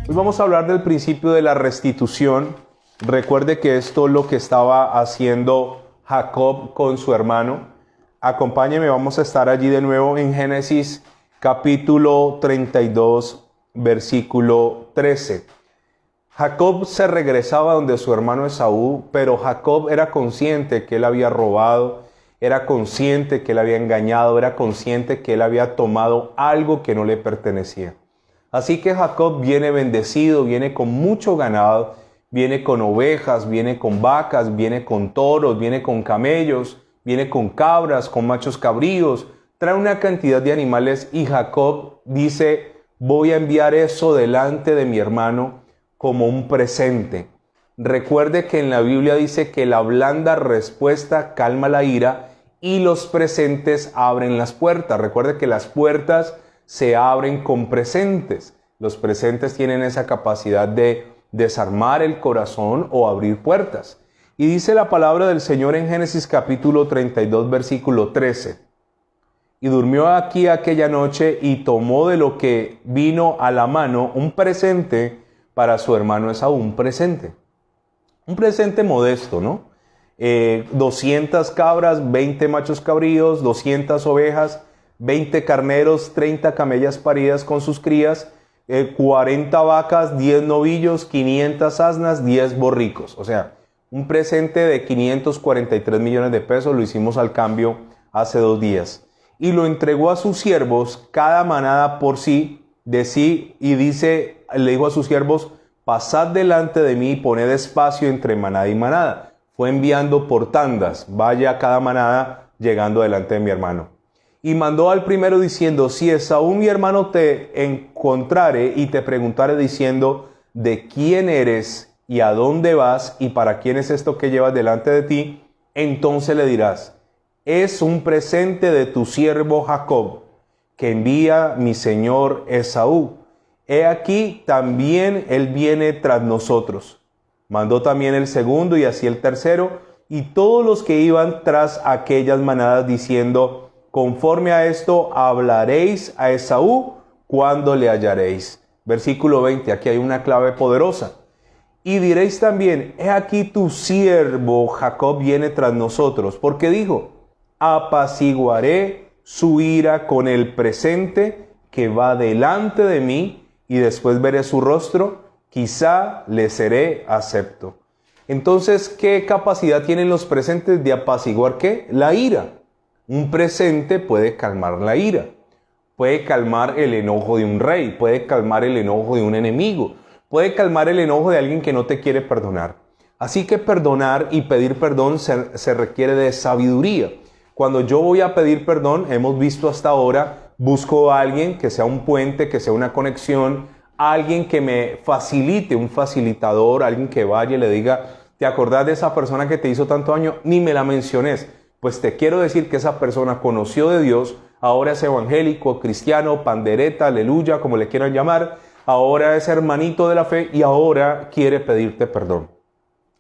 Hoy vamos a hablar del principio de la restitución. Recuerde que esto es lo que estaba haciendo Jacob con su hermano. Acompáñeme, vamos a estar allí de nuevo en Génesis capítulo 32, versículo 13. Jacob se regresaba donde su hermano Esaú, pero Jacob era consciente que él había robado, era consciente que él había engañado, era consciente que él había tomado algo que no le pertenecía. Así que Jacob viene bendecido, viene con mucho ganado, viene con ovejas, viene con vacas, viene con toros, viene con camellos, viene con cabras, con machos cabríos, trae una cantidad de animales y Jacob dice, voy a enviar eso delante de mi hermano como un presente. Recuerde que en la Biblia dice que la blanda respuesta calma la ira y los presentes abren las puertas. Recuerde que las puertas se abren con presentes. Los presentes tienen esa capacidad de desarmar el corazón o abrir puertas. Y dice la palabra del Señor en Génesis capítulo 32, versículo 13. Y durmió aquí aquella noche y tomó de lo que vino a la mano un presente para su hermano Esaú. Un presente modesto, ¿no? 200 cabras, 20 machos cabríos, 200 ovejas, 20 carneros, 30 camellas paridas con sus crías, 40 vacas, 10 novillos, 500 asnas, 10 borricos. O sea, un presente de 543 millones de pesos, lo hicimos al cambio hace 2 días. Y lo entregó a sus siervos, cada manada por sí, de sí, y dice, le dijo a sus siervos, pasad delante de mí y poned espacio entre manada y manada. Fue enviando por tandas, vaya cada manada llegando delante de mi hermano. Y mandó al primero diciendo, si Esaú mi hermano te encontrare y te preguntare diciendo, ¿de quién eres y a dónde vas y para quién es esto que llevas delante de ti? Entonces le dirás, es un presente de tu siervo Jacob, que envía mi señor Esaú. He aquí también él viene tras nosotros. Mandó también el segundo y así el tercero, y todos los que iban tras aquellas manadas diciendo, conforme a esto hablaréis a Esaú cuando le hallaréis. Versículo 20, aquí hay una clave poderosa. Y diréis también, he aquí tu siervo Jacob viene tras nosotros, porque dijo, apaciguaré su ira con el presente que va delante de mí, y después veré su rostro, quizá le seré acepto. Entonces, ¿qué capacidad tienen los presentes de apaciguar qué? La ira. Un presente puede calmar la ira, puede calmar el enojo de un rey, puede calmar el enojo de un enemigo, puede calmar el enojo de alguien que no te quiere perdonar. Así que perdonar y pedir perdón se requiere de sabiduría. Cuando yo voy a pedir perdón, hemos visto hasta ahora, busco a alguien que sea un puente, que sea una conexión, alguien que me facilite, un facilitador, alguien que vaya y le diga, ¿te acordás de esa persona que te hizo tanto daño? Ni me la menciones. Pues te quiero decir que esa persona conoció de Dios, ahora es evangélico, cristiano, pandereta, aleluya, como le quieran llamar, ahora es hermanito de la fe y ahora quiere pedirte perdón.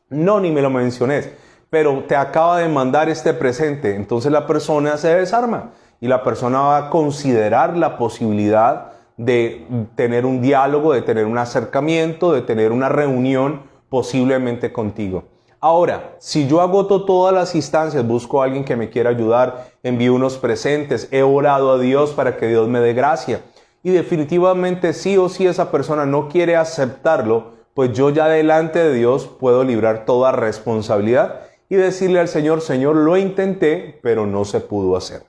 No, ni me lo menciones, pero te acaba de mandar este presente. Entonces la persona se desarma y la persona va a considerar la posibilidad de tener un diálogo, de tener un acercamiento, de tener una reunión posiblemente contigo. Ahora, si yo agoto todas las instancias, busco a alguien que me quiera ayudar, envío unos presentes, he orado a Dios para que Dios me dé gracia y definitivamente sí o sí esa persona no quiere aceptarlo, pues yo ya delante de Dios puedo librar toda responsabilidad y decirle al Señor, Señor, lo intenté, pero no se pudo hacer.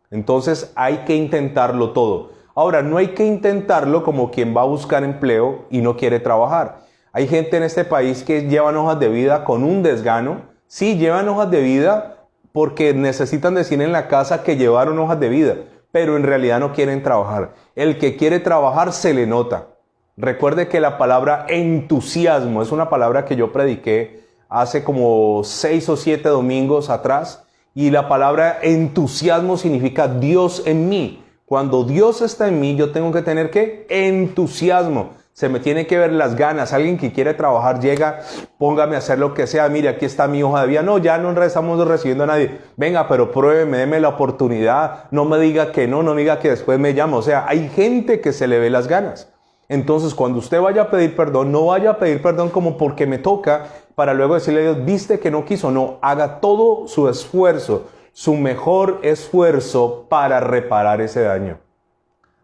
Entonces hay que intentarlo todo. Ahora, no hay que intentarlo como quien va a buscar empleo y no quiere trabajar. Hay gente en este país que llevan hojas de vida con un desgano. Sí, llevan hojas de vida porque necesitan decir en la casa que llevaron hojas de vida, pero en realidad no quieren trabajar. El que quiere trabajar se le nota. Recuerde que la palabra entusiasmo es una palabra que yo prediqué hace como 6 o 7 domingos atrás. Y la palabra entusiasmo significa Dios en mí. Cuando Dios está en mí, yo tengo que tener ¿qué? Entusiasmo. Se me tiene que ver las ganas. Alguien que quiere trabajar llega, póngame a hacer lo que sea. Mire, aquí está mi hoja de vida. No, ya no estamos recibiendo a nadie. Venga, pero pruébeme, déme la oportunidad. No me diga que no, no me diga que después me llama. O sea, hay gente que se le ve las ganas. Entonces, cuando usted vaya a pedir perdón, no vaya a pedir perdón como porque me toca, para luego decirle a Dios, viste que no quiso. No, haga todo su esfuerzo, su mejor esfuerzo para reparar ese daño.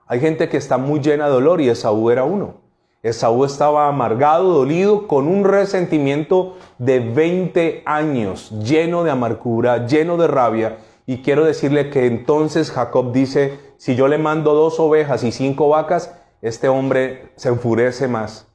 Hay gente que está muy llena de dolor y Esaú era uno. Esaú estaba amargado, dolido, con un resentimiento de 20 años, lleno de amargura, lleno de rabia. Y quiero decirle que entonces Jacob dice, si yo le mando 2 ovejas y 5 vacas, este hombre se enfurece más.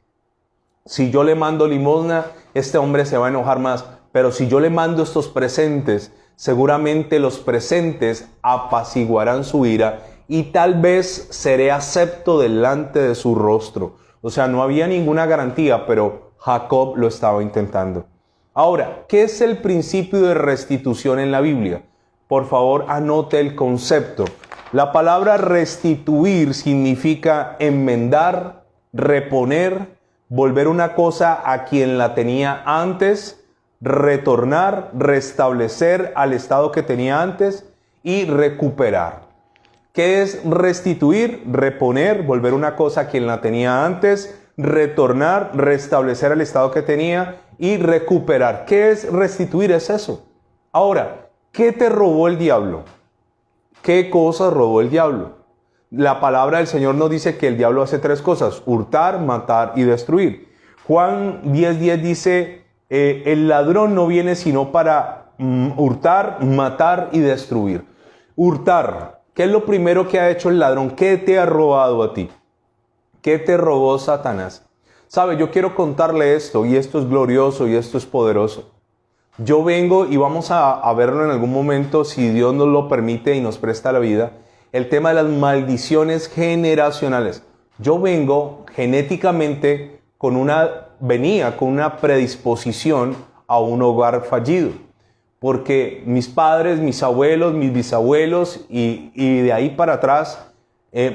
Si yo le mando limosna, este hombre se va a enojar más. Pero si yo le mando estos presentes, seguramente los presentes apaciguarán su ira y tal vez seré acepto delante de su rostro. O sea, no había ninguna garantía, pero Jacob lo estaba intentando. Ahora, ¿qué es el principio de restitución en la Biblia? Por favor, anote el concepto. La palabra restituir significa enmendar, reponer, volver una cosa a quien la tenía antes, retornar, restablecer al estado que tenía antes y recuperar. ¿Qué es restituir? Reponer, volver una cosa a quien la tenía antes, retornar, restablecer el estado que tenía y recuperar. ¿Qué es restituir? Es eso. Ahora, ¿qué te robó el diablo? ¿Qué cosas robó el diablo? La palabra del Señor nos dice que el diablo hace 3 cosas: hurtar, matar y destruir. Juan 10:10 dice, el ladrón no viene sino para hurtar, matar y destruir. Hurtar. ¿Qué es lo primero que ha hecho el ladrón? ¿Qué te ha robado a ti? ¿Qué te robó Satanás? Sabe, yo quiero contarle esto, y esto es glorioso y esto es poderoso. Yo vengo, y vamos a verlo en algún momento, si Dios nos lo permite y nos presta la vida, el tema de las maldiciones generacionales. Yo vengo genéticamente venía con una predisposición a un hogar fallido. Porque mis padres, mis abuelos, mis bisabuelos y de ahí para atrás,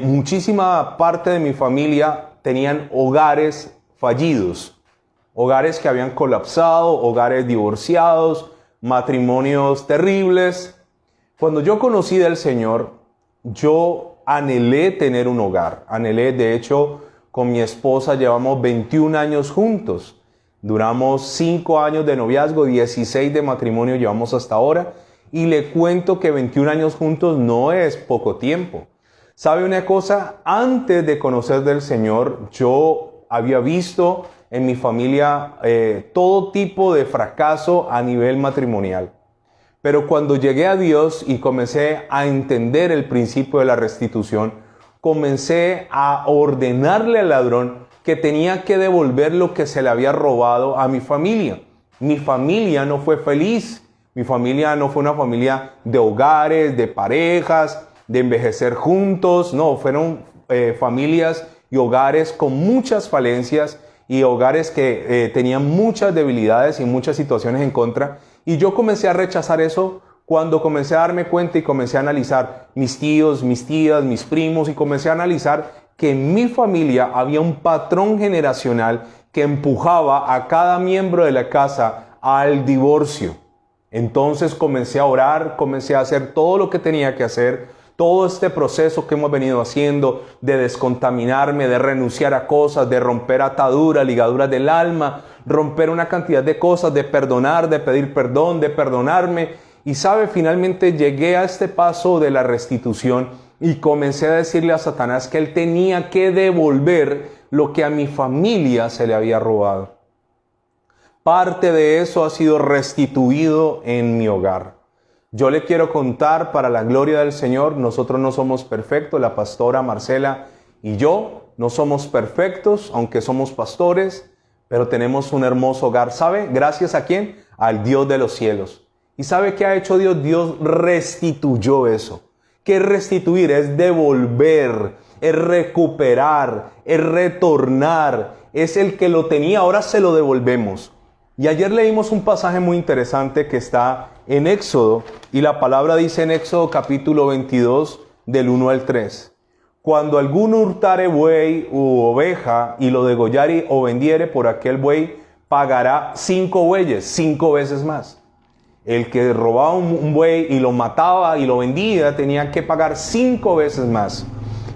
muchísima parte de mi familia tenían hogares fallidos. Hogares que habían colapsado, hogares divorciados, matrimonios terribles. Cuando yo conocí del Señor, yo anhelé tener un hogar. Anhelé, de hecho, con mi esposa llevamos 21 años juntos. Duramos 5 años de noviazgo, 16 de matrimonio llevamos hasta ahora. Y le cuento que 21 años juntos no es poco tiempo. ¿Sabe una cosa? Antes de conocer del Señor, yo había visto en mi familia todo tipo de fracaso a nivel matrimonial. Pero cuando llegué a Dios y comencé a entender el principio de la restitución, comencé a ordenarle al ladrón que tenía que devolver lo que se le había robado a mi familia. Mi familia no fue feliz. Mi familia no fue una familia de hogares, de parejas, de envejecer juntos. No, fueron familias y hogares con muchas falencias y hogares que tenían muchas debilidades y muchas situaciones en contra. Y yo comencé a rechazar eso cuando comencé a darme cuenta y comencé a analizar mis tíos, mis tías, mis primos, y comencé a analizar que en mi familia había un patrón generacional que empujaba a cada miembro de la casa al divorcio. Entonces comencé a orar, comencé a hacer todo lo que tenía que hacer, todo este proceso que hemos venido haciendo de descontaminarme, de renunciar a cosas, de romper ataduras, ligaduras del alma, romper una cantidad de cosas, de perdonar, de pedir perdón, de perdonarme. Y sabe, finalmente llegué a este paso de la restitución y comencé a decirle a Satanás que él tenía que devolver lo que a mi familia se le había robado. Parte de eso ha sido restituido en mi hogar. Yo le quiero contar, para la gloria del Señor, nosotros no somos perfectos, la pastora Marcela y yo no somos perfectos, aunque somos pastores, pero tenemos un hermoso hogar. ¿Sabe? ¿Gracias a quién? Al Dios de los cielos. ¿Y sabe qué ha hecho Dios? Dios restituyó eso. ¿Qué es restituir? Es devolver, es recuperar, es retornar. Es el que lo tenía, ahora se lo devolvemos. Y ayer leímos un pasaje muy interesante que está en Éxodo. Y la palabra dice en Éxodo capítulo 22, del 1 al 3. cuando alguno hurtare buey u oveja y lo degollare o vendiere, por aquel buey pagará 5 bueyes, 5 veces más. El que robaba un buey y lo mataba y lo vendía tenía que pagar 5 veces más.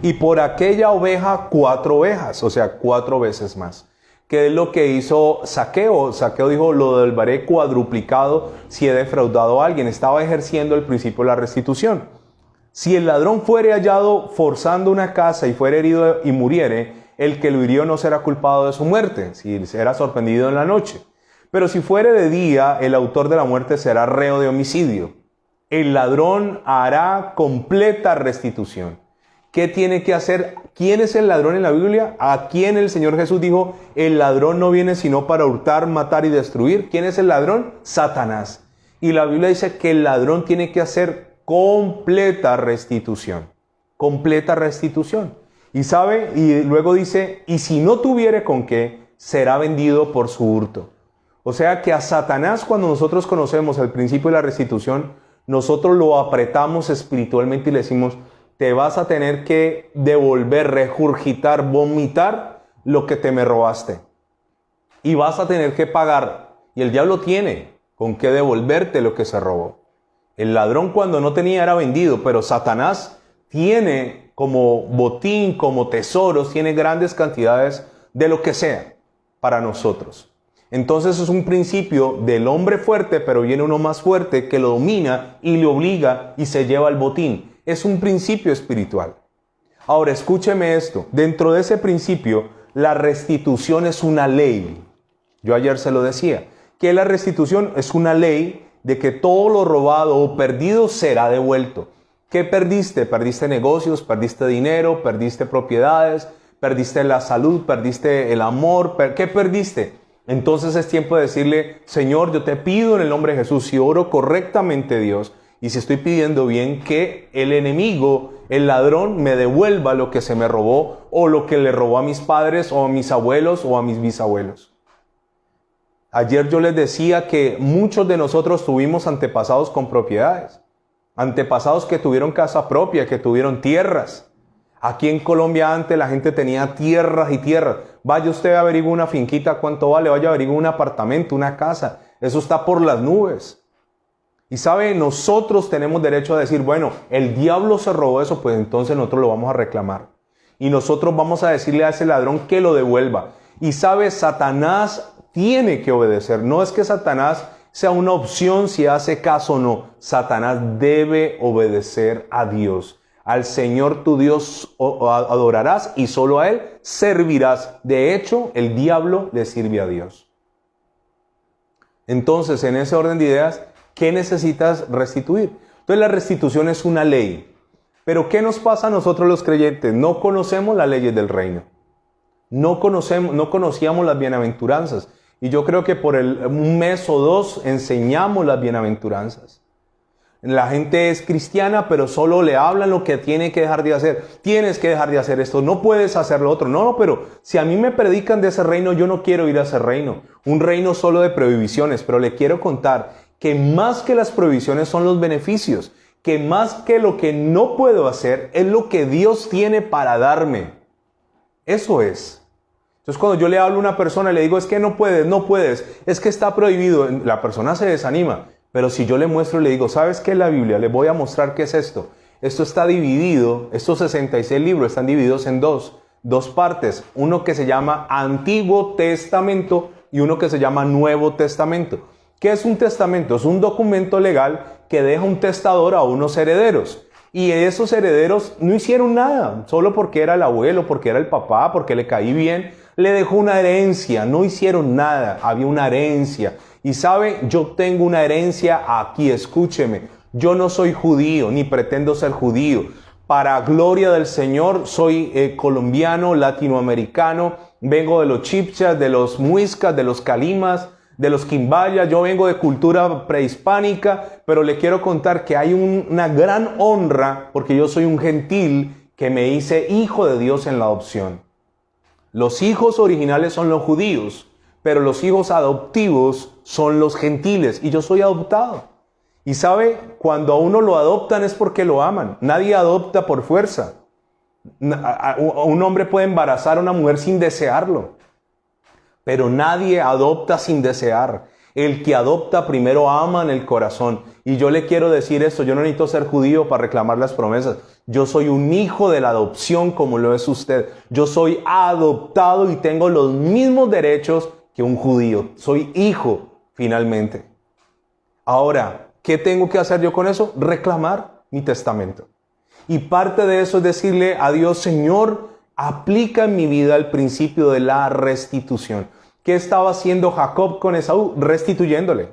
Y por aquella oveja 4 ovejas, o sea, 4 veces más. ¿Qué es lo que hizo Zaqueo? Zaqueo dijo, lo devolveré cuadruplicado si he defraudado a alguien. Estaba ejerciendo el principio de la restitución. Si el ladrón fuere hallado forzando una casa y fuere herido y muriere, el que lo hirió no será culpado de su muerte, si será sorprendido en la noche. Pero si fuere de día, el autor de la muerte será reo de homicidio. El ladrón hará completa restitución. ¿Qué tiene que hacer? ¿Quién es el ladrón en la Biblia? ¿A quién el Señor Jesús dijo, el ladrón no viene sino para hurtar, matar y destruir? ¿Quién es el ladrón? Satanás. Y la Biblia dice que el ladrón tiene que hacer completa restitución. Completa restitución. Y sabe, y luego dice, y si no tuviere con qué, será vendido por su hurto. O sea que a Satanás, cuando nosotros conocemos el principio de la restitución, nosotros lo apretamos espiritualmente y le decimos, te vas a tener que devolver, regurgitar, vomitar lo que te me robaste. Y vas a tener que pagar. Y el diablo tiene con qué devolverte lo que se robó. El ladrón cuando no tenía era vendido, pero Satanás tiene como botín, como tesoros, tiene grandes cantidades de lo que sea para nosotros. Entonces es un principio del hombre fuerte, pero viene uno más fuerte que lo domina y le obliga y se lleva el botín. Es un principio espiritual. Ahora escúcheme esto, dentro de ese principio la restitución es una ley. Yo ayer se lo decía, que la restitución es una ley de que todo lo robado o perdido será devuelto. ¿Qué perdiste? Perdiste negocios, perdiste dinero, perdiste propiedades, perdiste la salud, perdiste el amor. ¿Qué perdiste? Entonces es tiempo de decirle, Señor, yo te pido en el nombre de Jesús, si oro correctamente, Dios, y si estoy pidiendo bien, que el enemigo, el ladrón, me devuelva lo que se me robó o lo que le robó a mis padres o a mis abuelos o a mis bisabuelos. Ayer yo les decía que muchos de nosotros tuvimos antepasados con propiedades. Antepasados que tuvieron casa propia, que tuvieron tierras. Aquí en Colombia antes la gente tenía tierras y tierras. Vaya usted a averiguar una finquita, cuánto vale, vaya a averiguar un apartamento, una casa. Eso está por las nubes. Y sabe, nosotros tenemos derecho a decir, bueno, el diablo se robó eso, pues entonces nosotros lo vamos a reclamar. Y nosotros vamos a decirle a ese ladrón que lo devuelva. Y sabe, Satanás tiene que obedecer. No es que Satanás sea una opción si hace caso o no. Satanás debe obedecer a Dios. Al Señor tu Dios adorarás y solo a Él servirás. De hecho, el diablo le sirve a Dios. Entonces, en ese orden de ideas, ¿qué necesitas restituir? Entonces, la restitución es una ley. Pero, ¿qué nos pasa a nosotros los creyentes? No conocemos las leyes del reino. No conocíamos las bienaventuranzas. Y yo creo que por un mes o dos enseñamos las bienaventuranzas. La gente es cristiana, pero solo le hablan lo que tiene que dejar de hacer. Tienes que dejar de hacer esto, no puedes hacer lo otro. No, pero si a mí me predican de ese reino, yo no quiero ir a ese reino. Un reino solo de prohibiciones, pero le quiero contar que más que las prohibiciones son los beneficios. Que más que lo que no puedo hacer, es lo que Dios tiene para darme. Eso es. Entonces cuando yo le hablo a una persona y le digo, es que no puedes, es que está prohibido, la persona se desanima. Pero si yo le muestro y le digo, ¿sabes qué es la Biblia? Le voy a mostrar qué es esto. Esto está dividido, estos 66 libros están divididos en dos partes. Uno que se llama Antiguo Testamento y uno que se llama Nuevo Testamento. ¿Qué es un testamento? Es un documento legal que deja un testador a unos herederos. Y esos herederos no hicieron nada, solo porque era el abuelo, porque era el papá, porque le caí bien. Le dejó una herencia, no hicieron nada, había una herencia. Y sabe, yo tengo una herencia aquí, escúcheme. Yo no soy judío, ni pretendo ser judío. Para gloria del Señor, soy colombiano, latinoamericano. Vengo de los chipchas, de los muiscas, de los calimas, de los quimbayas. Yo vengo de cultura prehispánica, pero le quiero contar que hay una gran honra, porque yo soy un gentil que me hice hijo de Dios en la adopción. Los hijos originales son los judíos, pero los hijos adoptivos son los gentiles, y yo soy adoptado. Y sabe, cuando a uno lo adoptan es porque lo aman. Nadie adopta por fuerza. Un hombre puede embarazar a una mujer sin desearlo, pero nadie adopta sin desear. El que adopta primero ama en el corazón. Y yo le quiero decir esto, yo no necesito ser judío para reclamar las promesas. Yo soy un hijo de la adopción como lo es usted. Yo soy adoptado y tengo los mismos derechos que un judío. Soy hijo, finalmente. Ahora, ¿qué tengo que hacer yo con eso? Reclamar mi testamento. Y parte de eso es decirle a Dios, Señor, aplica en mi vida el principio de la restitución. ¿Qué estaba haciendo Jacob con Esaú? Restituyéndole.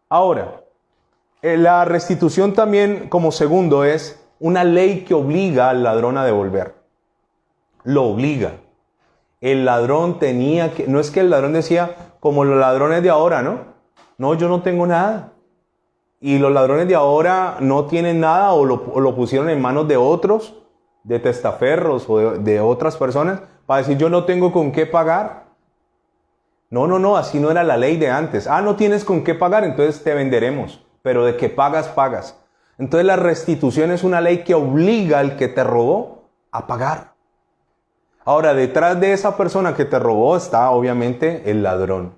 Ahora, la restitución también, como segundo, es una ley que obliga al ladrón a devolver. Lo obliga. El ladrón tenía que... No es que el ladrón decía, como los ladrones de ahora, ¿no? No, yo no tengo nada. Y los ladrones de ahora no tienen nada o lo pusieron en manos de otros, de testaferros o de otras personas, para decir yo no tengo con qué pagar. No, así no era la ley de antes. No tienes con qué pagar, entonces te venderemos. Pero de que pagas, pagas. Entonces la restitución es una ley que obliga al que te robó a pagar. Ahora, detrás de esa persona que te robó está obviamente el ladrón.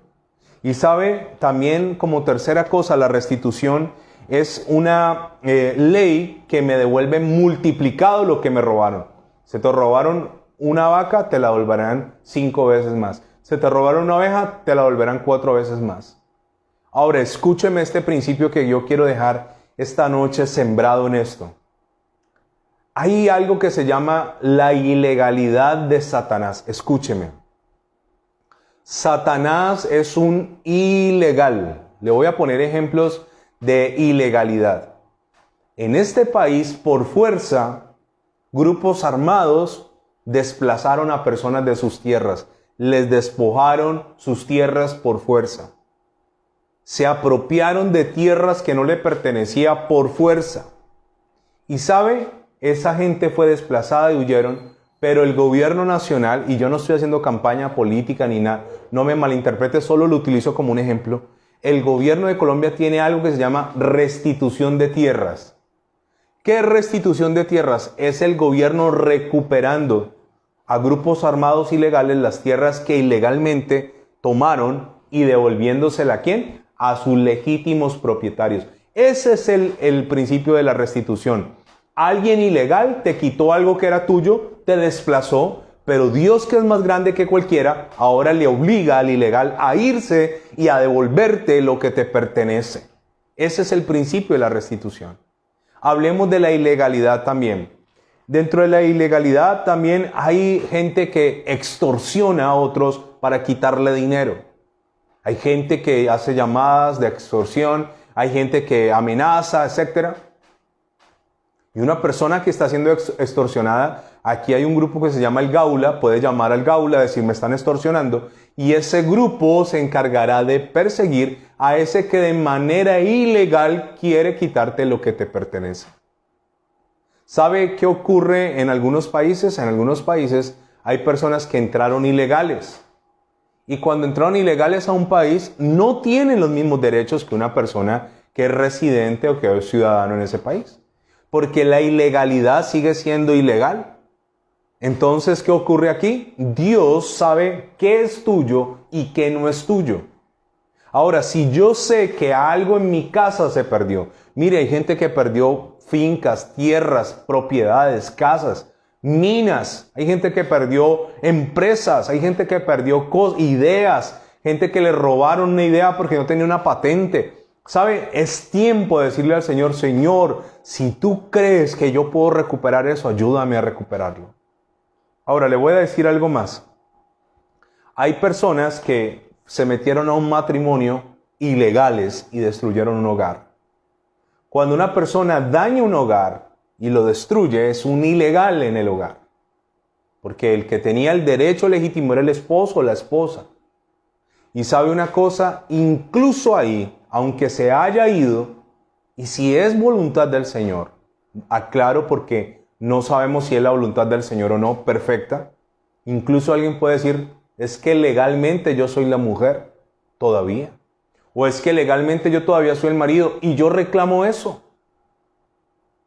Y sabe, también como tercera cosa, la restitución es una ley que me devuelve multiplicado lo que me robaron. Se te robaron una vaca, te la devolverán 5 veces más. Se te robaron una oveja, te la devolverán 4 veces más. Ahora, escúcheme este principio que yo quiero dejar esta noche sembrado en esto. Hay algo que se llama la ilegalidad de Satanás. Escúcheme. Satanás es un ilegal. Le voy a poner ejemplos de ilegalidad. En este país, por fuerza, grupos armados desplazaron a personas de sus tierras. Les despojaron sus tierras por fuerza. Se apropiaron de tierras que no le pertenecían por fuerza. Y sabe, esa gente fue desplazada y huyeron. Pero el gobierno nacional, y yo no estoy haciendo campaña política ni nada, no me malinterprete, solo lo utilizo como un ejemplo. El gobierno de Colombia tiene algo que se llama restitución de tierras. ¿Qué es restitución de tierras? Es el gobierno recuperando a grupos armados ilegales las tierras que ilegalmente tomaron y devolviéndosela ¿a quién? A sus legítimos propietarios. Ese es el principio de la restitución. Alguien ilegal te quitó algo que era tuyo, te desplazó, pero Dios, que es más grande que cualquiera, ahora le obliga al ilegal a irse y a devolverte lo que te pertenece. Ese es el principio de la restitución. Hablemos de la ilegalidad también. Dentro de la ilegalidad también hay gente que extorsiona a otros para quitarle dinero. Hay gente que hace llamadas de extorsión, hay gente que amenaza, etc. Y una persona que está siendo extorsionada, aquí hay un grupo que se llama el Gaula, puede llamar al Gaula, decir me están extorsionando, y ese grupo se encargará de perseguir a ese que de manera ilegal quiere quitarte lo que te pertenece. ¿Sabe qué ocurre en algunos países? En algunos países hay personas que entraron ilegales. Y cuando entraron ilegales a un país, no tienen los mismos derechos que una persona que es residente o que es ciudadano en ese país. Porque la ilegalidad sigue siendo ilegal. Entonces, ¿qué ocurre aquí? Dios sabe qué es tuyo y qué no es tuyo. Ahora, si yo sé que algo en mi casa se perdió, mire, hay gente que perdió fincas, tierras, propiedades, casas, minas, hay gente que perdió empresas, hay gente que perdió ideas, gente que le robaron una idea porque no tenía una patente. ¿Sabe? Es tiempo de decirle al Señor, Señor, si tú crees que yo puedo recuperar eso, ayúdame a recuperarlo. Ahora, le voy a decir algo más. Hay personas que se metieron a un matrimonio ilegales y destruyeron un hogar. Cuando una persona daña un hogar y lo destruye, es un ilegal en el hogar. Porque el que tenía el derecho legítimo era el esposo o la esposa. Y sabe una cosa, incluso ahí, aunque se haya ido, y si es voluntad del Señor, aclaro porque no sabemos si es la voluntad del Señor o no, perfecta, incluso alguien puede decir, es que legalmente yo soy la mujer, todavía. O es que legalmente yo todavía soy el marido, y yo reclamo eso.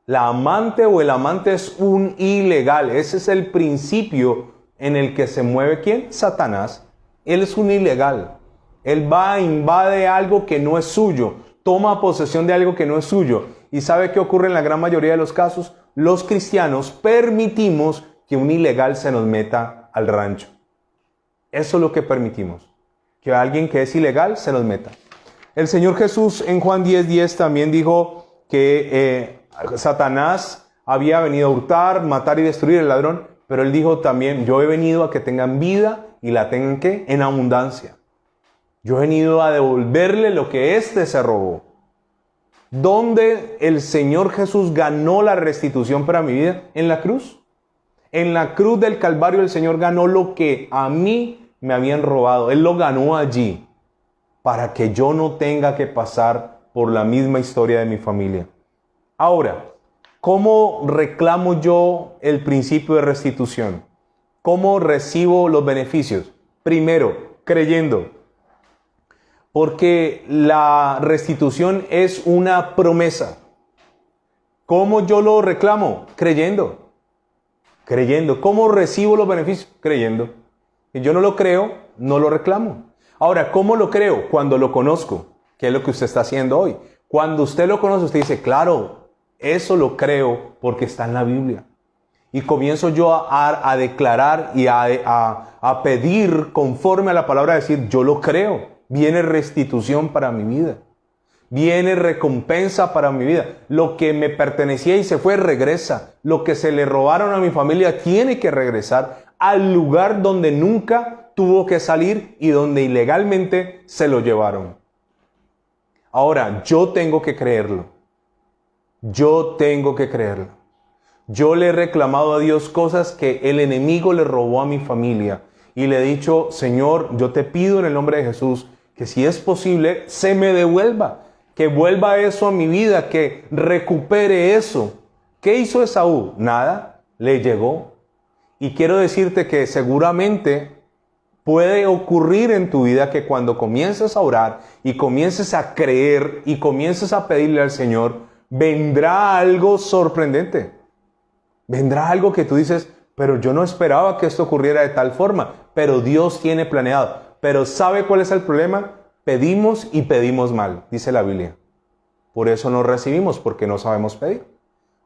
La amante o el amante es un ilegal. Ese es el principio en el que se mueve ¿quién? Satanás. Él es un ilegal. Él va, invade algo que no es suyo. Toma posesión de algo que no es suyo. ¿Y sabe qué ocurre en la gran mayoría de los casos? Los cristianos permitimos que un ilegal se nos meta al rancho. Eso es lo que permitimos. Que alguien que es ilegal se nos meta. El Señor Jesús en Juan 10:10 también dijo que Satanás había venido a hurtar, matar y destruir al ladrón, pero Él dijo también, yo he venido a que tengan vida y la tengan ¿qué? En abundancia. Yo he venido a devolverle lo que éste se robó. ¿Dónde el Señor Jesús ganó la restitución para mi vida? En la cruz. En la cruz del Calvario el Señor ganó lo que a mí me habían robado. Él lo ganó allí para que yo no tenga que pasar por la misma historia de mi familia. Ahora, ¿cómo reclamo yo el principio de restitución? ¿Cómo recibo los beneficios? Primero, creyendo. Porque la restitución es una promesa. ¿Cómo yo lo reclamo? Creyendo. Creyendo. ¿Cómo recibo los beneficios? Creyendo. Si yo no lo creo, no lo reclamo. Ahora, ¿cómo lo creo? Cuando lo conozco. ¿Qué es lo que usted está haciendo hoy? Cuando usted lo conoce, usted dice, claro, eso lo creo porque está en la Biblia. Y comienzo yo a declarar y a pedir conforme a la palabra, decir, yo lo creo. Viene restitución para mi vida. Viene recompensa para mi vida. Lo que me pertenecía y se fue, regresa. Lo que se le robaron a mi familia tiene que regresar al lugar donde nunca tuvo que salir y donde ilegalmente se lo llevaron. Ahora, yo tengo que creerlo. Yo tengo que creerlo. Yo le he reclamado a Dios cosas que el enemigo le robó a mi familia. Y le he dicho, Señor, yo te pido en el nombre de Jesús que si es posible, se me devuelva. Que vuelva eso a mi vida, que recupere eso. ¿Qué hizo Esaú? Nada, le llegó. Y quiero decirte que seguramente puede ocurrir en tu vida que cuando comiences a orar y comiences a creer y comiences a pedirle al Señor, vendrá algo sorprendente. Vendrá algo que tú dices, pero yo no esperaba que esto ocurriera de tal forma, pero Dios tiene planeado. Pero ¿sabe cuál es el problema? Pedimos y pedimos mal, dice la Biblia. Por eso no recibimos, porque no sabemos pedir.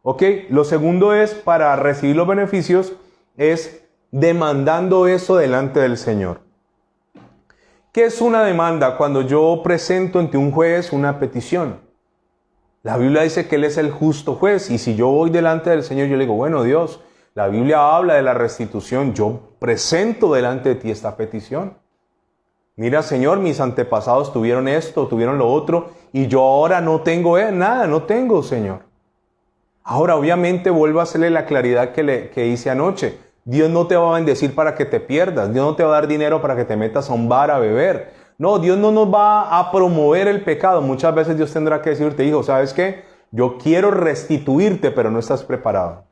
Ok, lo segundo es, para recibir los beneficios, es demandando eso delante del Señor. ¿Qué es una demanda? Cuando yo presento ante un juez una petición. La Biblia dice que Él es el justo juez, y si yo voy delante del Señor, yo le digo, bueno Dios, la Biblia habla de la restitución, yo presento delante de ti esta petición. Mira, Señor, mis antepasados tuvieron esto, tuvieron lo otro, y yo ahora no tengo nada, no tengo, Señor. Ahora, obviamente, vuelvo a hacerle la claridad que hice anoche. Dios no te va a bendecir para que te pierdas. Dios no te va a dar dinero para que te metas a un bar a beber. No, Dios no nos va a promover el pecado. Muchas veces Dios tendrá que decirte, hijo, ¿sabes qué? Yo quiero restituirte, pero no estás preparado.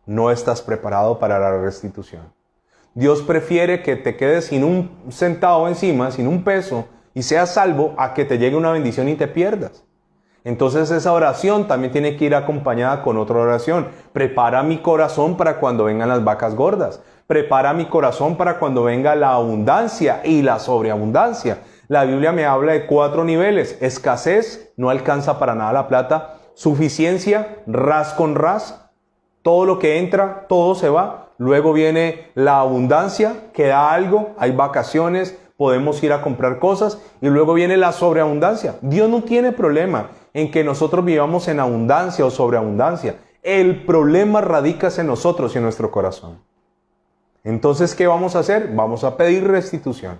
No estás preparado para la restitución. Dios prefiere que te quedes sin un centavo encima, sin un peso, y seas salvo, a que te llegue una bendición y te pierdas. Entonces esa oración también tiene que ir acompañada con otra oración. Prepara mi corazón para cuando vengan las vacas gordas. Prepara mi corazón para cuando venga la abundancia y la sobreabundancia. La Biblia me habla de 4 niveles. Escasez, no alcanza para nada la plata. Suficiencia, ras con ras. Todo lo que entra, todo se va. Luego viene la abundancia, queda algo, hay vacaciones, podemos ir a comprar cosas. Y luego viene la sobreabundancia. Dios no tiene problema en que nosotros vivamos en abundancia o sobreabundancia. El problema radica en nosotros y en nuestro corazón. Entonces, ¿qué vamos a hacer? Vamos a pedir restitución.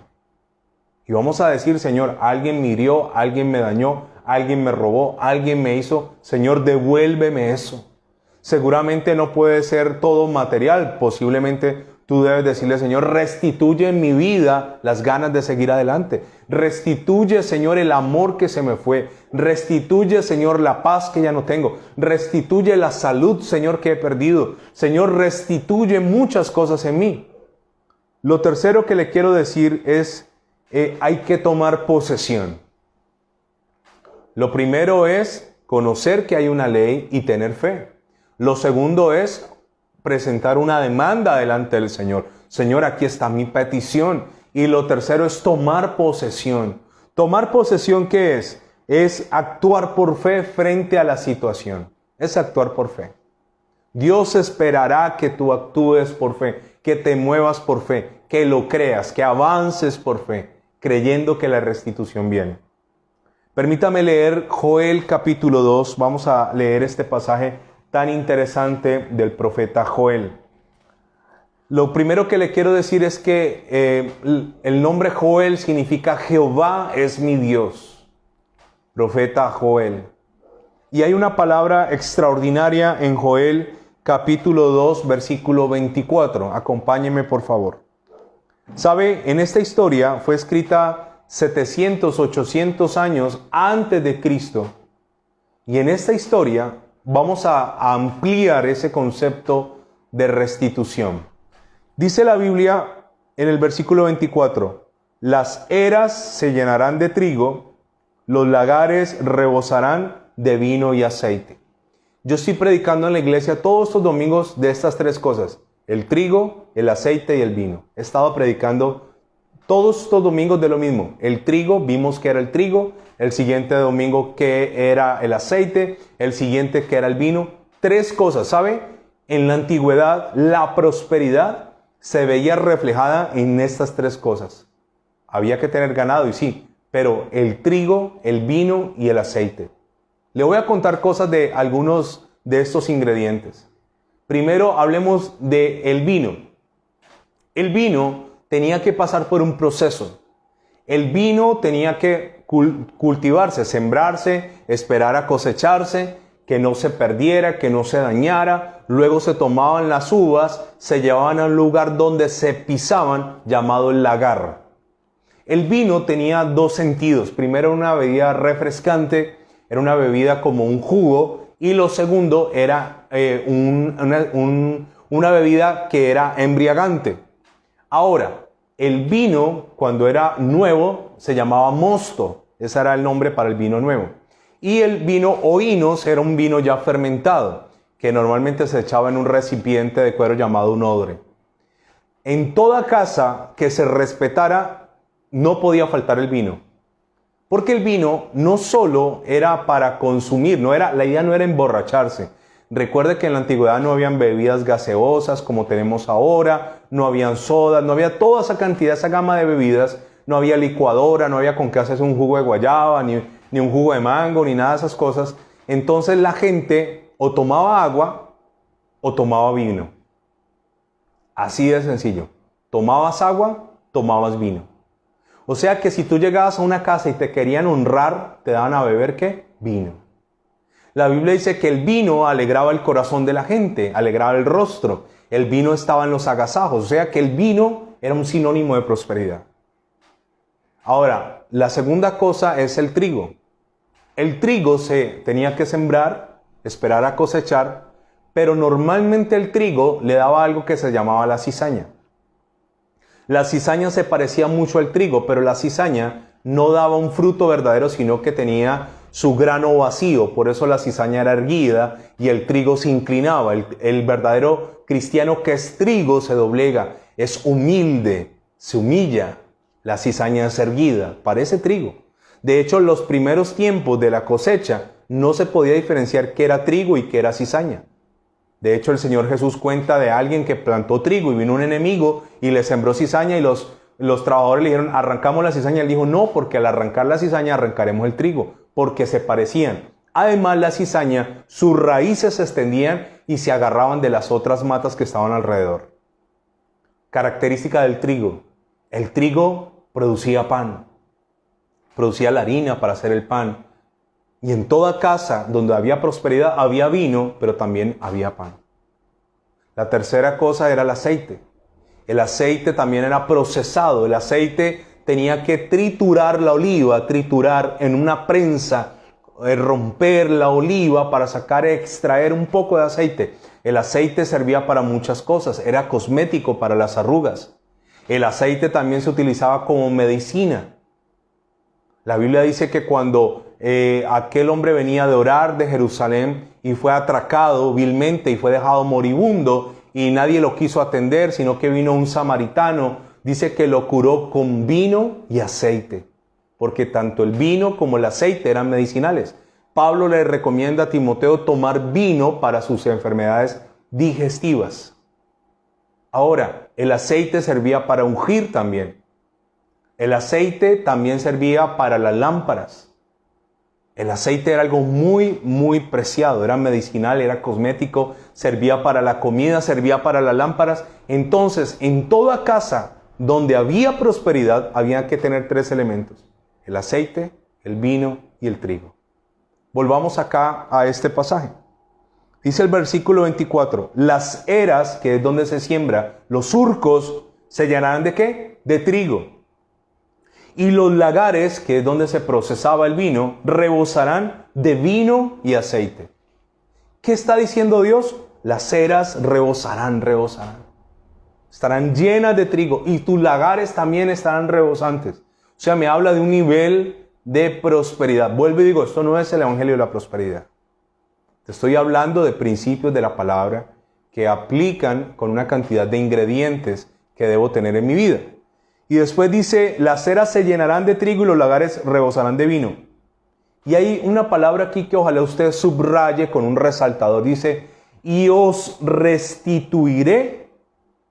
Y vamos a decir, Señor, alguien me hirió, alguien me dañó, alguien me robó, alguien me hizo. Señor, devuélveme eso. Seguramente no puede ser todo material. Posiblemente tú debes decirle, Señor, restituye en mi vida las ganas de seguir adelante. Restituye, Señor, el amor que se me fue. Restituye, Señor, la paz que ya no tengo. Restituye la salud, Señor, que he perdido. Señor, restituye muchas cosas en mí. Lo tercero que le quiero decir es, hay que tomar posesión. Lo primero es conocer que hay una ley y tener fe. Lo segundo es presentar una demanda delante del Señor. Señor, aquí está mi petición. Y lo tercero es tomar posesión. ¿Tomar posesión qué es? Es actuar por fe frente a la situación. Es actuar por fe. Dios esperará que tú actúes por fe, que te muevas por fe, que lo creas, que avances por fe, creyendo que la restitución viene. Permítame leer Joel capítulo 2. Vamos a leer este pasaje tan interesante del profeta Joel. Lo primero que le quiero decir es que el nombre Joel significa Jehová es mi Dios. Profeta Joel. Y hay una palabra extraordinaria en Joel capítulo 2, versículo 24. Acompáñeme por favor. ¿Sabe? En esta historia fue escrita 700, 800 años antes de Cristo. Y en esta historia vamos a ampliar ese concepto de restitución. Dice la Biblia en el versículo 24, las eras se llenarán de trigo, los lagares rebosarán de vino y aceite. Yo estoy predicando en la iglesia todos estos domingos de estas tres cosas, el trigo, el aceite y el vino. He estado predicando todos estos domingos de lo mismo. El trigo, vimos que era el trigo, el siguiente domingo que era el aceite, el siguiente que era el vino. Tres cosas, ¿sabe? En la antigüedad, la prosperidad se veía reflejada en estas tres cosas. Había que tener ganado, y sí, pero el trigo, el vino y el aceite. Le voy a contar cosas de algunos de estos ingredientes. Primero hablemos del vino. El vino tenía que pasar por un proceso. El vino tenía que cultivarse, sembrarse, esperar a cosecharse, que no se perdiera, que no se dañara. Luego se tomaban las uvas, se llevaban a un lugar donde se pisaban, llamado el lagar. El vino tenía dos sentidos. Primero, una bebida refrescante, era una bebida como un jugo, y lo segundo era una bebida que era embriagante. Ahora, el vino, cuando era nuevo, se llamaba mosto. Ese era el nombre para el vino nuevo. Y el vino oínos era un vino ya fermentado, que normalmente se echaba en un recipiente de cuero llamado un odre. En toda casa que se respetara, no podía faltar el vino. Porque el vino no solo era para consumir, la idea no era emborracharse. Recuerde que en la antigüedad no habían bebidas gaseosas como tenemos ahora, no habían sodas, no había toda esa cantidad, esa gama de bebidas, no había licuadora, no había con qué hacerse un jugo de guayaba, ni un jugo de mango, ni nada de esas cosas. Entonces la gente o tomaba agua o tomaba vino. Así de sencillo. Tomabas agua, tomabas vino. O sea que si tú llegabas a una casa y te querían honrar, te daban a beber ¿qué? Vino. La Biblia dice que el vino alegraba el corazón de la gente, alegraba el rostro. El vino estaba en los agasajos, o sea que el vino era un sinónimo de prosperidad. Ahora, la segunda cosa es el trigo. El trigo se tenía que sembrar, esperar a cosechar, pero normalmente el trigo le daba algo que se llamaba la cizaña. La cizaña se parecía mucho al trigo, pero la cizaña no daba un fruto verdadero, sino que tenía su grano vacío. Por eso la cizaña era erguida y el trigo se inclinaba. El verdadero cristiano que es trigo se doblega, es humilde, se humilla. La cizaña es erguida, parece trigo. De hecho, en los primeros tiempos de la cosecha no se podía diferenciar qué era trigo y qué era cizaña. De hecho, el Señor Jesús cuenta de alguien que plantó trigo y vino un enemigo y le sembró cizaña, y los trabajadores le dijeron, arrancamos la cizaña. Él dijo, no, porque al arrancar la cizaña arrancaremos el trigo, porque se parecían. Además, la cizaña, sus raíces se extendían y se agarraban de las otras matas que estaban alrededor. Característica del trigo. El trigo producía pan, producía la harina para hacer el pan. Y en toda casa donde había prosperidad había vino, pero también había pan. La tercera cosa era el aceite. El aceite también era procesado. El aceite tenía que triturar la oliva, triturar en una prensa, romper la oliva para extraer un poco de aceite. El aceite servía para muchas cosas. Era cosmético para las arrugas. El aceite también se utilizaba como medicina. La Biblia dice que cuando aquel hombre venía de orar de Jerusalén y fue atracado vilmente y fue dejado moribundo y nadie lo quiso atender, sino que vino un samaritano. Dice que lo curó con vino y aceite, porque tanto el vino como el aceite eran medicinales. Pablo le recomienda a Timoteo tomar vino para sus enfermedades digestivas. Ahora, el aceite servía para ungir también. El aceite también servía para las lámparas. El aceite era algo muy, muy preciado. Era medicinal, era cosmético, servía para la comida, servía para las lámparas. Entonces, en toda casa donde había prosperidad, había que tener 3 elementos: el aceite, el vino y el trigo. Volvamos acá a este pasaje. Dice el versículo 24, las eras, que es donde se siembra, los surcos, se llenarán ¿de qué? De trigo. Y los lagares, que es donde se procesaba el vino, rebosarán de vino y aceite. ¿Qué está diciendo Dios? Las eras rebosarán. Estarán llenas de trigo y tus lagares también estarán rebosantes. O sea, me habla de un nivel de prosperidad. Vuelvo y digo, esto no es el evangelio de la prosperidad. Te estoy hablando de principios de la palabra que aplican con una cantidad de ingredientes que debo tener en mi vida. Y después dice, las eras se llenarán de trigo y los lagares rebosarán de vino. Y hay una palabra aquí que ojalá usted subraye con un resaltador. Dice, y os restituiré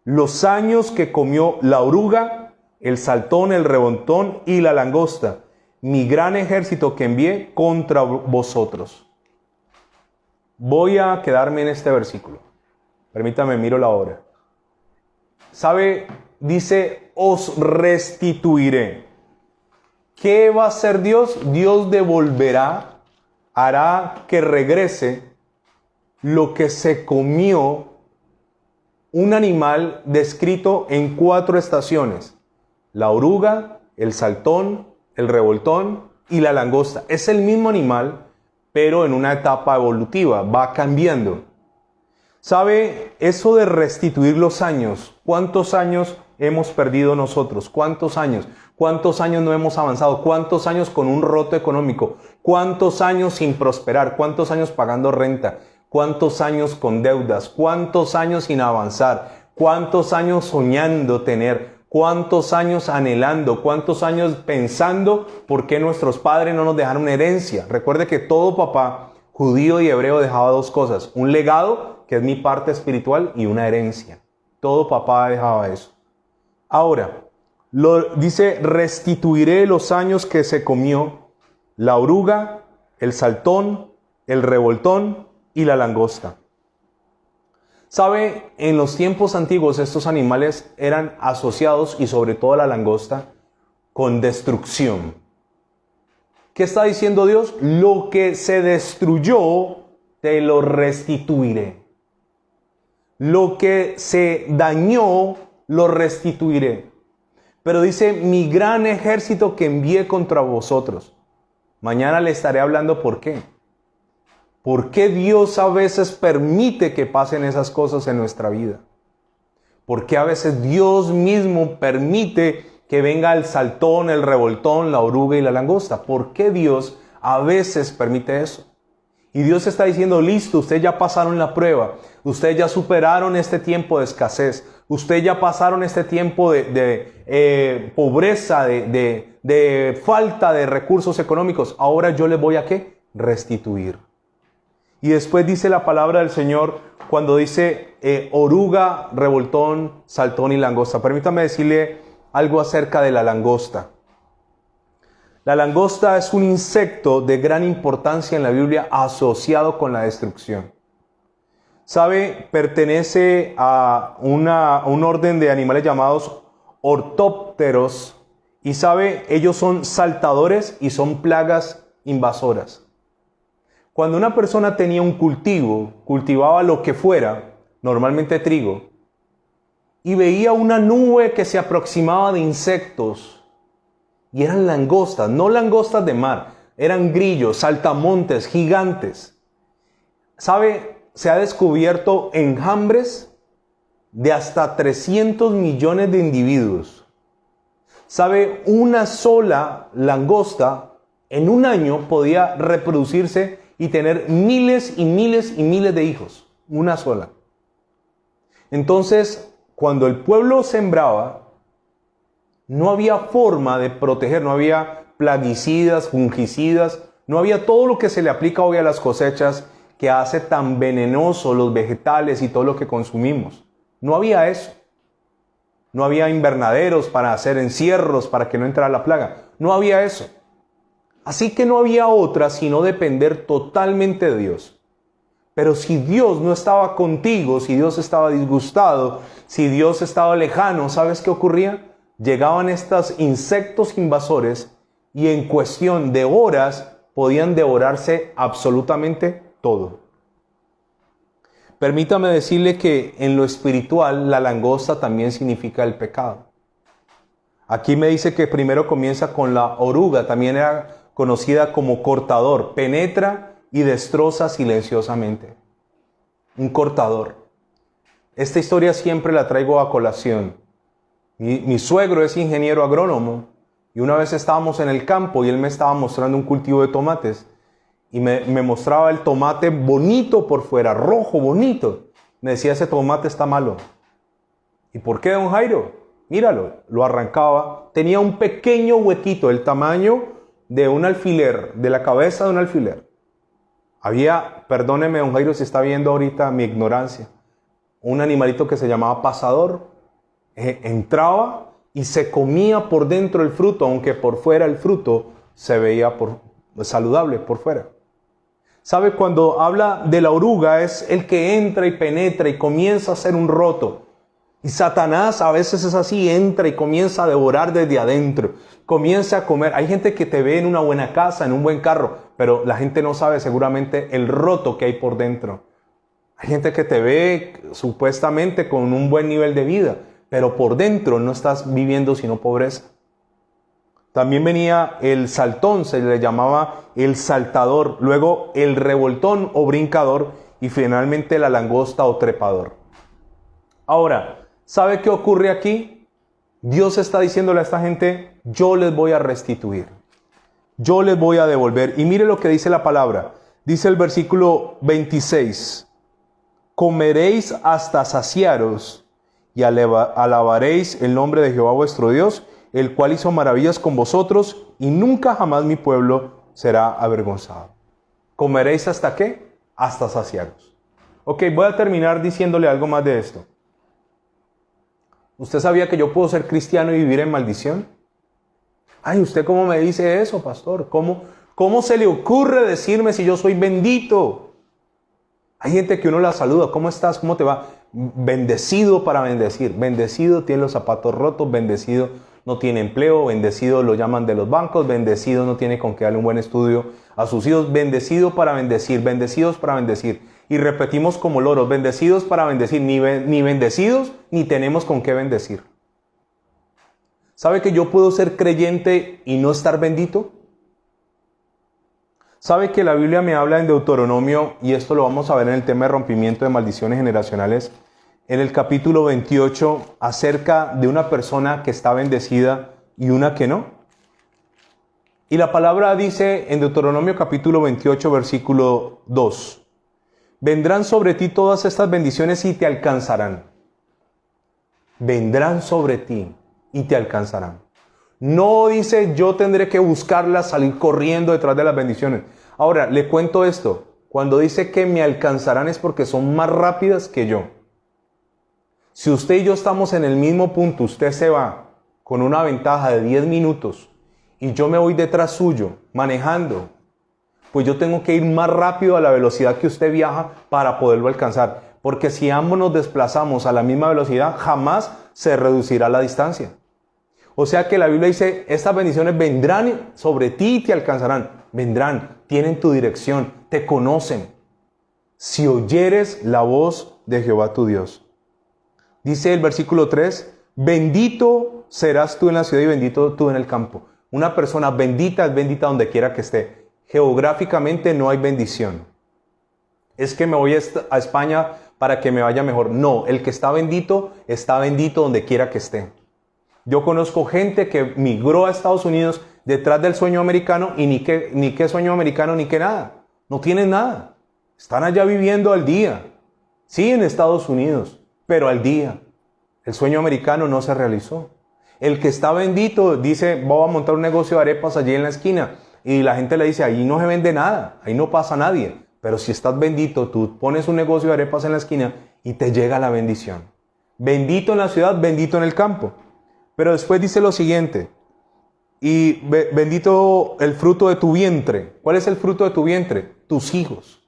los años que comió la oruga, el saltón, el revoltón y la langosta, mi gran ejército que envié contra vosotros. Voy a quedarme en este versículo. Permítame, miro la hora. ¿Sabe? Dice, os restituiré. ¿Qué va a hacer Dios? Dios devolverá, hará que regrese lo que se comió un animal descrito en 4 estaciones. La oruga, el saltón, el revoltón y la langosta. Es el mismo animal, pero en una etapa evolutiva, va cambiando. ¿Sabe? Eso de restituir los años, ¿cuántos años hemos perdido nosotros? ¿Cuántos años? ¿Cuántos años no hemos avanzado? ¿Cuántos años con un roto económico? ¿Cuántos años sin prosperar? ¿Cuántos años pagando renta? ¿Cuántos años con deudas? ¿Cuántos años sin avanzar? ¿Cuántos años soñando tener? ¿Cuántos años anhelando? ¿Cuántos años pensando por qué nuestros padres no nos dejaron herencia? Recuerde que todo papá, judío y hebreo, dejaba 2 cosas. Un legado, que es mi parte espiritual, y una herencia. Todo papá dejaba eso. Ahora, dice, restituiré los años que se comió la oruga, el saltón, el revoltón y la langosta. ¿Sabe? En los tiempos antiguos estos animales eran asociados, y sobre todo la langosta, con destrucción. ¿Qué está diciendo Dios? Lo que se destruyó, te lo restituiré. Lo que se dañó, lo restituiré. Pero dice, mi gran ejército que envié contra vosotros. Mañana le estaré hablando por qué. ¿Por qué Dios a veces permite que pasen esas cosas en nuestra vida? ¿Por qué a veces Dios mismo permite que venga el saltón, el revoltón, la oruga y la langosta? ¿Por qué Dios a veces permite eso? Y Dios está diciendo, listo, ustedes ya pasaron la prueba, ustedes ya superaron este tiempo de escasez, ustedes ya pasaron este tiempo de pobreza, de falta de recursos económicos. Ahora yo les voy a ¿qué? Restituir. Y después dice la palabra del Señor cuando dice oruga, revoltón, saltón y langosta. Permítame decirle algo acerca de la langosta. La langosta es un insecto de gran importancia en la Biblia asociado con la destrucción. ¿Sabe? Pertenece a un orden de animales llamados ortópteros. Y ¿sabe? Ellos son saltadores y son plagas invasoras. Cuando una persona tenía un cultivo, cultivaba lo que fuera, normalmente trigo, y veía una nube que se aproximaba de insectos, y eran langostas, no langostas de mar, eran grillos, saltamontes, gigantes. ¿Sabe? Se ha descubierto enjambres de hasta 300 millones de individuos. ¿Sabe? Una sola langosta En un año podía reproducirse y tener miles y miles y miles de hijos. Una sola. Entonces, cuando el pueblo sembraba, no había forma de proteger, no había plaguicidas, fungicidas, no había todo lo que se le aplica hoy a las cosechas que hace tan venenosos los vegetales y todo lo que consumimos. No había eso. No había invernaderos para hacer encierros para que no entrara la plaga. No había eso. Así que no había otra sino depender totalmente de Dios. Pero si Dios no estaba contigo, si Dios estaba disgustado, si Dios estaba lejano, ¿sabes qué ocurría? Llegaban estos insectos invasores y en cuestión de horas podían devorarse absolutamente todo. Permítame decirle que en lo espiritual la langosta también significa el pecado. Aquí me dice que primero comienza con la oruga, también era conocida como cortador, penetra y destroza silenciosamente. Un cortador. Esta historia siempre la traigo a colación. Mi suegro es ingeniero agrónomo y una vez estábamos en el campo y él me estaba mostrando un cultivo de tomates y me mostraba el tomate bonito por fuera, rojo, bonito. Me decía, ese tomate está malo. ¿Y por qué, don Jairo? Míralo, lo arrancaba. Tenía un pequeño huequito, el tamaño de un alfiler, de la cabeza de un alfiler. Había, perdóneme don Jairo si está viendo ahorita mi ignorancia, un animalito que se llamaba pasador, entraba y se comía por dentro el fruto, aunque por fuera el fruto se veía saludable por fuera. ¿Sabe? Cuando habla de la oruga es el que entra y penetra y comienza a hacer un roto. Y Satanás a veces es así, entra y comienza a devorar desde adentro, comienza a comer. Hay gente que te ve en una buena casa, en un buen carro, pero la gente no sabe seguramente el roto que hay por dentro. Hay gente que te ve supuestamente con un buen nivel de vida, pero por dentro no estás viviendo sino pobreza. También venía el saltón, se le llamaba el saltador, luego el revoltón o brincador y finalmente la langosta o trepador. Ahora, ¿sabe qué ocurre aquí? Dios está diciéndole a esta gente, yo les voy a restituir. Yo les voy a devolver. Y mire lo que dice la palabra. Dice el versículo 26. Comeréis hasta saciaros y alabaréis el nombre de Jehová vuestro Dios, el cual hizo maravillas con vosotros y nunca jamás mi pueblo será avergonzado. ¿Comeréis hasta qué? Hasta saciaros. Ok, voy a terminar diciéndole algo más de esto. ¿Usted sabía que yo puedo ser cristiano y vivir en maldición? Ay, ¿usted cómo me dice eso, pastor? ¿Cómo se le ocurre decirme si yo soy bendito? Hay gente que uno la saluda, ¿cómo estás? ¿Cómo te va? Bendecido para bendecir. Bendecido tiene los zapatos rotos, bendecido no tiene empleo, bendecido lo llaman de los bancos, bendecido no tiene con qué darle un buen estudio a sus hijos, bendecido para bendecir, bendecidos para bendecir. Y repetimos como loros, bendecidos para bendecir, ni bendecidos ni tenemos con qué bendecir. ¿Sabe que yo puedo ser creyente y no estar bendito? ¿Sabe que la Biblia me habla en Deuteronomio, y esto lo vamos a ver en el tema de rompimiento de maldiciones generacionales, en el capítulo 28, acerca de una persona que está bendecida y una que no? Y la palabra dice en Deuteronomio capítulo 28, versículo 2, vendrán sobre ti todas estas bendiciones y te alcanzarán. Vendrán sobre ti y te alcanzarán. No dice yo tendré que buscarlas, salir corriendo detrás de las bendiciones. Ahora, le cuento esto. Cuando dice que me alcanzarán es porque son más rápidas que yo. Si usted y yo estamos en el mismo punto, usted se va con una ventaja de 10 minutos y yo me voy detrás suyo manejando, pues yo tengo que ir más rápido a la velocidad que usted viaja para poderlo alcanzar. Porque si ambos nos desplazamos a la misma velocidad, jamás se reducirá la distancia. O sea que la Biblia dice, estas bendiciones vendrán sobre ti y te alcanzarán. Vendrán, tienen tu dirección, te conocen. Si oyeres la voz de Jehová tu Dios. Dice el versículo 3, bendito serás tú en la ciudad y bendito tú en el campo. Una persona bendita es bendita donde quiera que esté. Geográficamente no hay bendición. Es que me voy a España para que me vaya mejor. No, el que está bendito donde quiera que esté. Yo conozco gente que migró a Estados Unidos detrás del sueño americano y ni qué sueño americano ni qué nada. No tienen nada. Están allá viviendo al día. Sí, en Estados Unidos, pero al día. El sueño americano no se realizó. El que está bendito dice, voy a montar un negocio de arepas allí en la esquina. Y la gente le dice, ahí no se vende nada, ahí no pasa nadie. Pero si estás bendito, tú pones un negocio de arepas en la esquina y te llega la bendición. Bendito en la ciudad, bendito en el campo. Pero después dice lo siguiente, y bendito el fruto de tu vientre. ¿Cuál es el fruto de tu vientre? Tus hijos.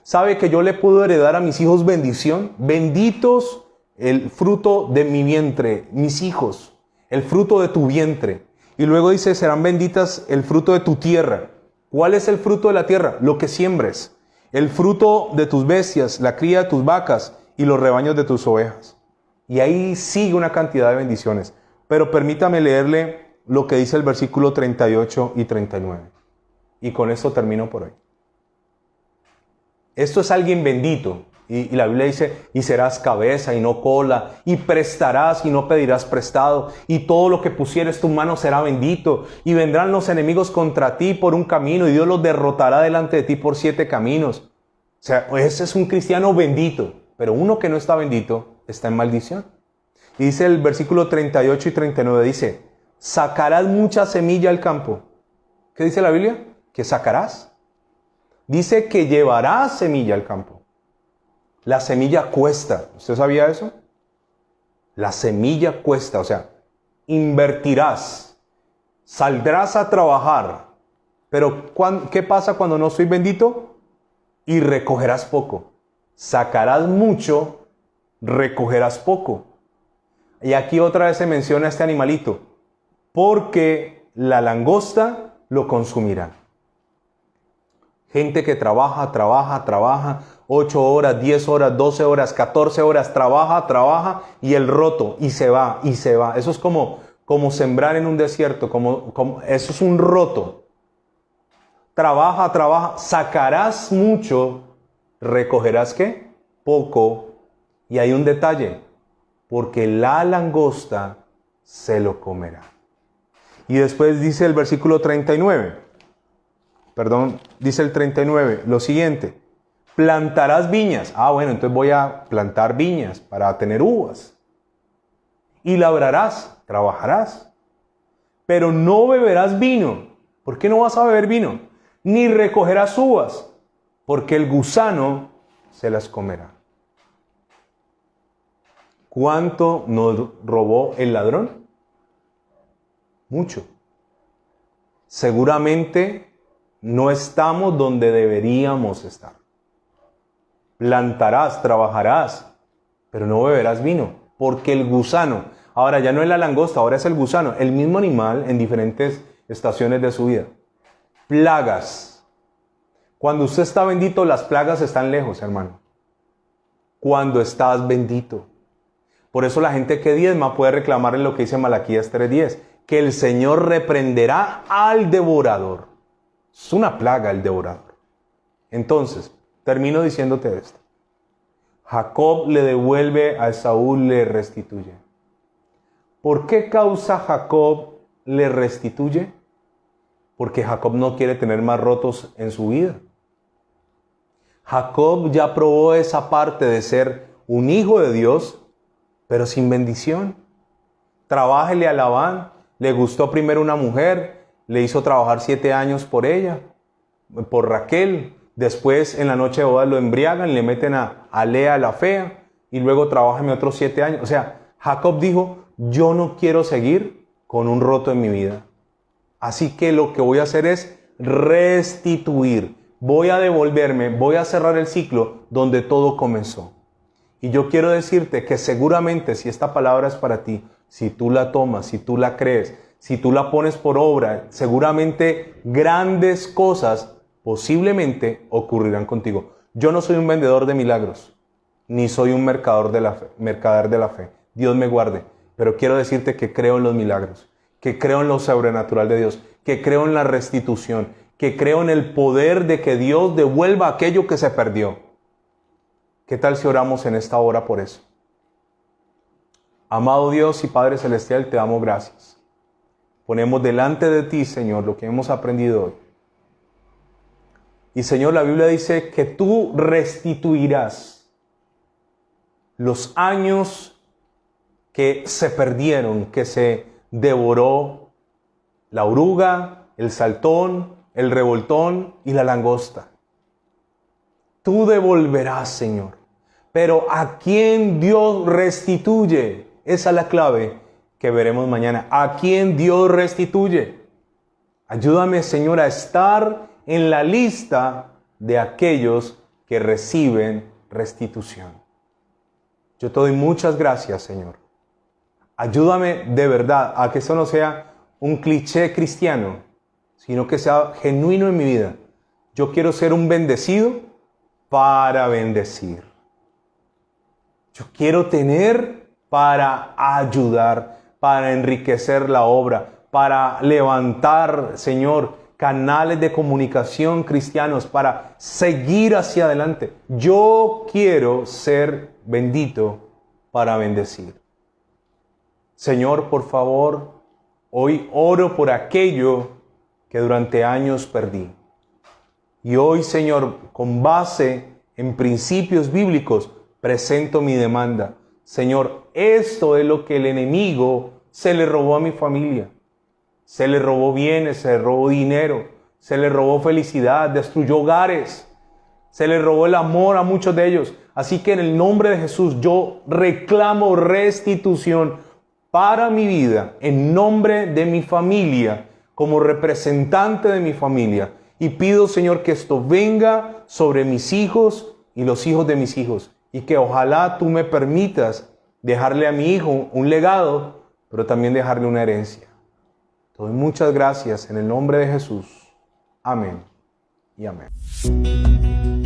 ¿Sabe que yo le puedo heredar a mis hijos bendición? Benditos el fruto de mi vientre, mis hijos, el fruto de tu vientre. Y luego dice, serán benditas el fruto de tu tierra. ¿Cuál es el fruto de la tierra? Lo que siembres. El fruto de tus bestias, la cría de tus vacas y los rebaños de tus ovejas. Y ahí sigue una cantidad de bendiciones. Pero permítame leerle lo que dice el versículo 38 y 39. Y con esto termino por hoy. Esto es alguien bendito. Y la Biblia dice, y serás cabeza y no cola, y prestarás y no pedirás prestado, y todo lo que pusieres tu mano será bendito, y vendrán los enemigos contra ti por un camino, y Dios los derrotará delante de ti por 7 caminos. O sea, ese es un cristiano bendito, pero uno que no está bendito está en maldición. Y dice el versículo 38 y 39, dice, sacarás mucha semilla al campo. ¿Qué dice la Biblia? Que sacarás. Dice que llevarás semilla al campo. La semilla cuesta. ¿Usted sabía eso? La semilla cuesta, o sea, invertirás, saldrás a trabajar. Pero ¿qué pasa cuando no soy bendito? Y recogerás poco. Sacarás mucho, recogerás poco. Y aquí otra vez se menciona este animalito. Porque la langosta lo consumirá. Gente que trabaja, 8 horas, 10 horas, 12 horas, 14 horas, trabaja y el roto, y se va. Eso es como sembrar en un desierto, eso es un roto. Trabaja, sacarás mucho, recogerás ¿qué? Poco. Y hay un detalle, porque la langosta se lo comerá. Y después dice el versículo 39. Dice el 39, lo siguiente, plantarás viñas. Bueno, entonces voy a plantar viñas para tener uvas. Y labrarás, trabajarás. Pero no beberás vino. ¿Por qué no vas a beber vino? Ni recogerás uvas, porque el gusano se las comerá. ¿Cuánto nos robó el ladrón? Mucho. Seguramente no estamos donde deberíamos estar. Plantarás, trabajarás, pero no beberás vino, porque el gusano, ahora ya no es la langosta, ahora es el gusano, el mismo animal en diferentes estaciones de su vida. Plagas. Cuando usted está bendito, las plagas están lejos, hermano. Cuando estás bendito. Por eso la gente que diezma puede reclamar en lo que dice Malaquías 3:10, que el Señor reprenderá al devorador. Es una plaga el devorador. Entonces, termino diciéndote esto. Jacob le devuelve a Esaú, le restituye. ¿Por qué causa Jacob le restituye? Porque Jacob no quiere tener más rotos en su vida. Jacob ya probó esa parte de ser un hijo de Dios, pero sin bendición. Trabájele a Labán, le gustó primero una mujer, le hizo trabajar 7 años por ella, por Raquel. Después en la noche de boda lo embriagan, le meten a Lea la fea y luego trabájame otros 7 años. O sea, Jacob dijo, yo no quiero seguir con un roto en mi vida. Así que lo que voy a hacer es restituir. Voy a devolverme, voy a cerrar el ciclo donde todo comenzó. Y yo quiero decirte que seguramente si esta palabra es para ti, si tú la tomas, si tú la crees, si tú la pones por obra, seguramente grandes cosas posiblemente ocurrirán contigo. Yo no soy un vendedor de milagros, ni soy un mercader de la fe. Dios me guarde. Pero quiero decirte que creo en los milagros, que creo en lo sobrenatural de Dios, que creo en la restitución, que creo en el poder de que Dios devuelva aquello que se perdió. ¿Qué tal si oramos en esta hora por eso? Amado Dios y Padre Celestial, te damos gracias. ponemos delante de ti, Señor, lo que hemos aprendido hoy. Y Señor, la Biblia dice que tú restituirás los años que se perdieron, que se devoró la oruga, el saltón, el revoltón y la langosta. Tú devolverás, Señor. Pero ¿a quién Dios restituye? Esa es la clave que veremos mañana. ¿A quién Dios restituye? Ayúdame, Señor, a estar en la lista de aquellos que reciben restitución. Yo te doy muchas gracias, Señor. Ayúdame de verdad a que eso no sea un cliché cristiano, sino que sea genuino en mi vida. Yo quiero ser un bendecido para bendecir. Yo quiero tener para ayudar, para enriquecer la obra, para levantar, Señor, canales de comunicación cristianos, para seguir hacia adelante. Yo quiero ser bendito para bendecir. Señor, por favor, hoy oro por aquello que durante años perdí. Y hoy, Señor, con base en principios bíblicos, presento mi demanda. Señor, esto es lo que el enemigo se le robó a mi familia. Se le robó bienes, se le robó dinero, se le robó felicidad, destruyó hogares, se le robó el amor a muchos de ellos. Así que en el nombre de Jesús yo reclamo restitución para mi vida, en nombre de mi familia, como representante de mi familia. Y pido, Señor, que esto venga sobre mis hijos y los hijos de mis hijos. Y que ojalá tú me permitas dejarle a mi hijo un legado, pero también dejarle una herencia. Te doy muchas gracias en el nombre de Jesús. Amén y amén.